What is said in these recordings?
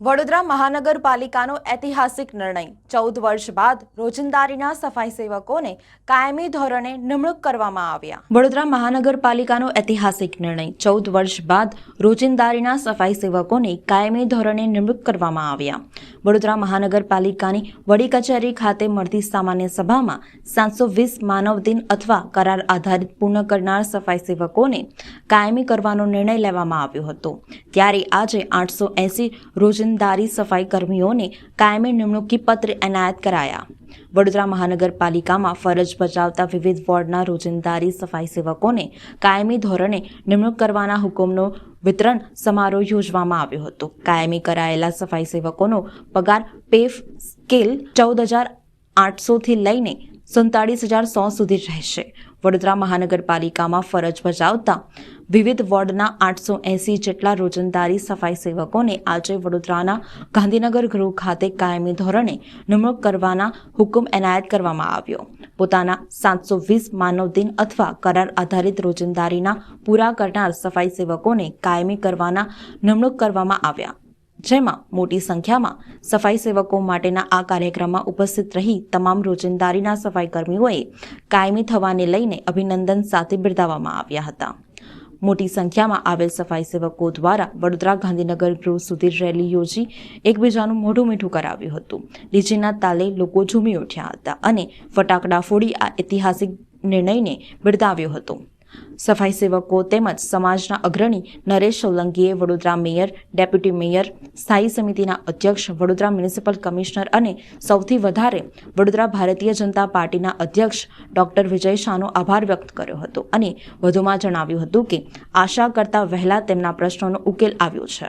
વડોદરા મહાનગરપાલિકાનો ઐતિહાસિક નિર્ણય 14 વર્ષ બાદ રોજંદારીના સફાઈ સેવકોને કાયમી ધોરણે નિમણૂક કરવામાં આવ્યા। વડોદરા મહાનગરપાલિકાનો ઐતિહાસિક નિર્ણય 14 વર્ષ બાદ રોજંદારીના સફાઈ સેવકોને કાયમી ધોરણે નિમણૂક કરવામાં આવ્યા। વડોદરા મહાનગરપાલિકાની વડી કચેરી ખાતે મળતી સામાન્ય સભામાં 720 માનવ દિન અથવા કરાર આધારિત પૂર્ણ કરનાર સફાઈ સેવકોને કાયમી કરવાનો નિર્ણય લેવામાં આવ્યો હતો। ત્યારે આજે 880 રોજંદારી સફાઈ કર્મીઓને કાયમી નિમણૂકી પત્ર એનાયત કરાયા। વડોદરા મહાનગરપાલિકામાં ફરજ બજાવતા વિવિધ વોર્ડના રોજંદારી સફાઈ સેવકોને કાયમી ધોરણે નિમણૂક કરવાના હુકમનો વિતરણ સમારોહ યોજવામાં આવ્યો હતો। કાયમી કરાયેલા સફાઈ સેવકોનો પગાર પે સ્કેલ 14,800 થી લઈને 47,100 સુધી રહેશે। વડોદરા મહાનગરપાલિકામાં ફરજ બજાવતા વિવિધ વોર્ડના 880 જેટલા રોજંદારી સફાઈ સેવકોને આજે વડોદરાના ગાંધીનગર ગૃહ ખાતે કાયમી ધોરણે નિમણૂક કરવાના હુકમ એનાયત કરવામાં આવ્યો। પોતાના 720 માનવ દિન અથવા કરાર આધારિત રોજંદારીના પૂરા કરનાર સફાઈ સેવકોને કાયમી કરવાના નિમણૂક કરવામાં આવ્યા, જેમાં મોટી સંખ્યામાં સફાઈ સેવકો માટેના આ કાર્યક્રમમાં ઉપસ્થિત રહી તમામ રોજંદારીના સફાઈ કર્મીઓએ કાયમી થવાને લઈને અભિનંદન સાથે બિરદાવવામાં આવ્યા હતા। મોટી સંખ્યામાં આવેલ સફાઈ સેવકો દ્વારા વડોદરા ગાંધીનગર ગૃહ સુધી રેલી યોજી એકબીજાનું મોઢું મીઠું કરાવ્યું હતું। ડીજેના તાલે લોકો ઝૂમી ઉઠ્યા હતા અને ફટાકડા ફોડી આ ઐતિહાસિક નિર્ણયને બિરદાવ્યો હતો। સફાઈ સેવકો તેમજ સમાજના અગ્રણી નરેશ સોલંકીએ વડોદરા મેયર, ડેપ્યુટી મેયર, સ્થાયી સમિતિના અધ્યક્ષ, વડોદરા મ્યુનિસિપલ કમિશનર અને સૌથી વધારે વડોદરા ભારતીય જનતા પાર્ટીના અધ્યક્ષ ડોક્ટર વિજય શાહનો આભાર વ્યક્ત કર્યો હતો અને વધુમાં જણાવ્યું હતું કે આશા કરતાં વહેલા તેમના પ્રશ્નોનો ઉકેલ આવ્યો છે।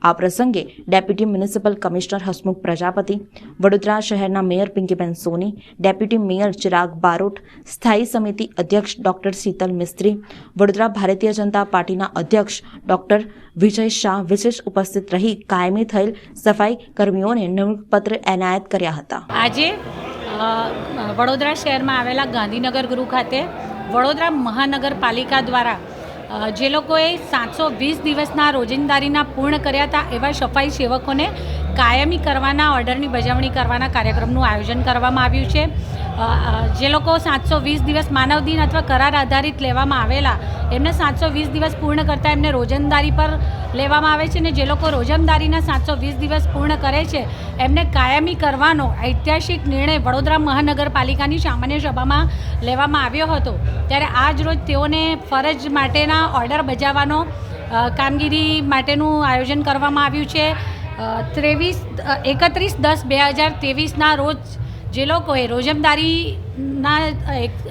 આ પ્રસંગે deputy municipal commissioner Hasmukh Prajapati, Vadodara શહેરના મેયર પિંકીબેન સોની, ડેપ્યુટી મેયર ચિરાગ બારોટ, સ્થાયી સમિતિ અધ્યક્ષ ડોક્ટર શીતલ મિસ્ત્રી, વડોદરા ભારતીય જનતા પાર્ટીના અધ્યક્ષ ડોક્ટર વિજય શાહ વિશેષ ઉપસ્થિત રહી કાયમી થયેલ સફાઈ કર્મીઓને નિમણૂકપત્ર એનાયત કર્યા હતા। આજે વડોદરા શહેરમાં આવેલા ગાંધીનગર ગૃહ ખાતે વડોદરા મહાનગરપાલિકા દ્વારા જે લોકોએ 720 દિવસના રોજંદારીના પૂર્ણ કર્યા હતા એવા સફાઈ સેવકોને કાયમી કરવાના ઓર્ડરની બજાવણી કરવાના કાર્યક્રમનું આયોજન કરવામાં આવ્યું છે। જે લોકો 720 દિવસ માનવ દિન અથવા કરાર આધારિત લેવામાં આવેલા એમને 720 દિવસ પૂર્ણ કરતાં એમને રોજંદારી પર લેવામાં આવે છે, અને જે લોકો રોજંદારીના 720 દિવસ પૂર્ણ કરે છે એમને કાયમી કરવાનો ઐતિહાસિક નિર્ણય વડોદરા મહાનગરપાલિકાની સામાન્ય સભામાં લેવામાં આવ્યો હતો। ત્યારે આજ રોજ તેઓને ફરજ માટેના ઓર્ડર બજાવવાનો કામગીરી માટેનું આયોજન કરવામાં આવ્યું છે। 31/10/2023ના રોજ જે લોકોએ રોજમદારીના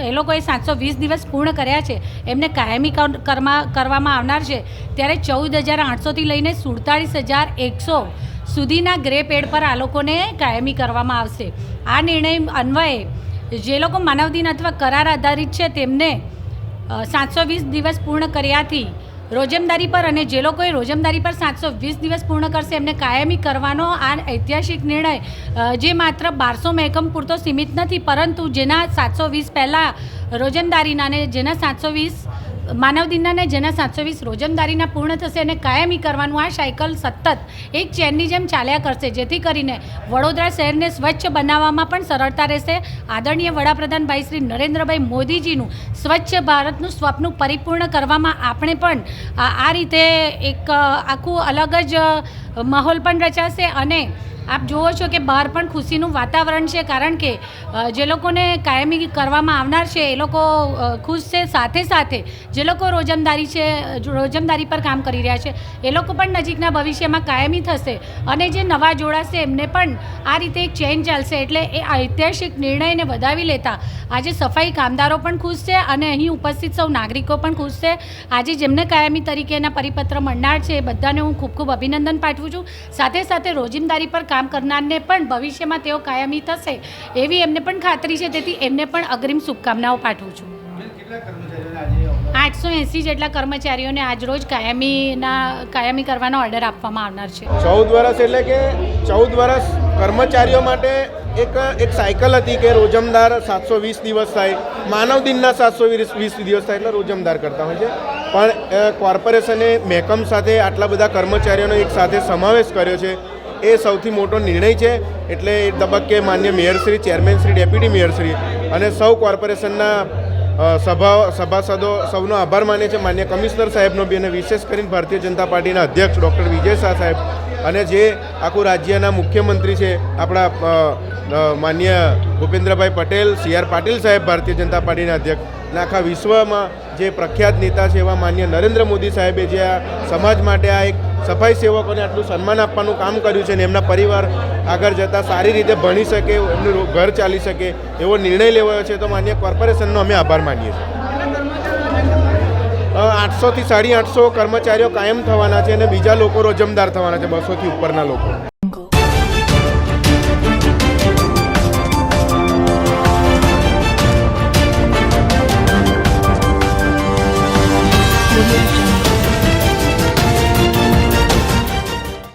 એ લોકોએ 720 દિવસ પૂર્ણ કર્યા છે એમને કાયમી કરવામાં આવનાર છે। ત્યારે 14,800થી લઈને 47,100 સુધીના ગ્રે પેડ પર આ લોકોને કાયમી કરવામાં આવશે। આ નિર્ણય અન્વયે જે લોકો માનવદિન અથવા કરાર આધારિત છે તેમને 720 દિવસ પૂર્ણ કર્યાથી રોજમદારી પર, અને જે લોકોએ રોજમદારી પર 720 દિવસ પૂર્ણ કરશે એમને કાયમી કરવાનો આ ઐતિહાસિક નિર્ણય જે માત્ર 1200 મહેકમ પૂરતો સીમિત નથી, પરંતુ જેના 720 પહેલાં રોજમદારીના અને જેના 720 માનવ દિનના ને જેના 720 રોજમદારીના પૂર્ણ થશે અને કાયમી કરવાનું આ સાયકલ સતત એક ચેનની જેમ ચાલ્યા કરશે, જેથી કરીને વડોદરા શહેરને સ્વચ્છ બનાવવામાં પણ સરળતા રહેશે। આદરણીય વડાપ્રધાન ભાઈ શ્રી નરેન્દ્રભાઈ મોદીજીનું સ્વચ્છ ભારતનું સ્વપ્ન પરિપૂર્ણ કરવામાં આપણે પણ આ રીતે એક આખું અલગ જ માહોલ પણ રચાશે। અને આપ જુઓ છો કે બહાર પણ ખુશીનું વાતાવરણ છે, કારણ કે જે લોકોને કાયમી કરવામાં આવનાર છે એ લોકો ખુશ છે, સાથે સાથે જે લોકો રોજમદારી પર કામ કરી રહ્યા છે એ લોકો પણ નજીકના ભવિષ્યમાં કાયમી થશે, અને જે નવા જોડાશે એમને પણ આ રીતે એક ચેન ચાલશે। એટલે એ ઐતિહાસિક નિર્ણયને વધાવી લેતા આજે સફાઈ કામદારો પણ ખુશ છે અને અહીં ઉપસ્થિત સૌ નાગરિકો પણ ખુશ છે। આજે જેમને કાયમી તરીકેના પરિપત્ર મળનાર છે એ બધાને હું ખૂબ ખૂબ અભિનંદન પાઠવું છું। સાથે સાથે રોજમદારી પર કામ કરનારને પણ ભવિષ્યમાં તેઓ કાયમી થશે એવી એમને પણ ખાતરી છે, તેથી એમને પણ અગ્રિમ શુભકામનાઓ પાઠવું છું। 880 જેટલા કર્મચારીઓને આજરોજ કાયમી કરવાનો ઓર્ડર આપવામાં આવનાર છે। 14 વર્ષ એટલે કે 14 વર્ષ કર્મચારીઓ માટે એક સાયકલ હતી કે રોજમદાર 720 દિવસ થાય, માનવ દિનના 720 દિવસ થાય એટલે રોજમદાર કરતા હોય છે। પણ કોર્પોરેશને મહેકમ સાથે આટલા બધા કર્મચારીઓનો એક સાથે સમાવેશ કર્યો છે એ સૌથી મોટો નિર્ણય છે. એટલે એ તબક્કે માન્ય મેયરશ્રી, ચેરમેનશ્રી, ડેપ્યુટી મેયરશ્રી અને સૌ કોર્પોરેશનના સભાસદો સૌનો આભાર માને છે. માન્ય કમિશનર સાહેબનો બી અને વિશેષ કરીને ભારતીય જનતા પાર્ટીના અધ્યક્ષ ડૉક્ટર વિજય શાહ સાહેબ અને જે આખું રાજ્યના મુખ્યમંત્રી છે આપણા માન્ય ભૂપેન્દ્રભાઈ પટેલ, CR પાટીલ સાહેબ ભારતીય જનતા પાર્ટીના અધ્યક્ષ અને આખા વિશ્વમાં જે પ્રખ્યાત નેતા છે એવા માન્ય નરેન્દ્ર મોદી સાહેબે જે આ સમાજ માટે આ એક સફાઈ સેવકોને આટલું સન્માન આપવાનું કામ કર્યું છે ને એમના પરિવાર આગળ જતાં સારી રીતે ભણી શકે, એમનું ઘર ચાલી શકે એવો નિર્ણય લેવાયો છે. તો માન્ય કોર્પોરેશનનો અમે આભાર માનીએ છીએ. 800 થી 850 કર્મચારીઓ કાયમ થવાના છે અને બીજા લોકો રોજમદાર થવાના છે, 200 થી ઉપરના લોકો.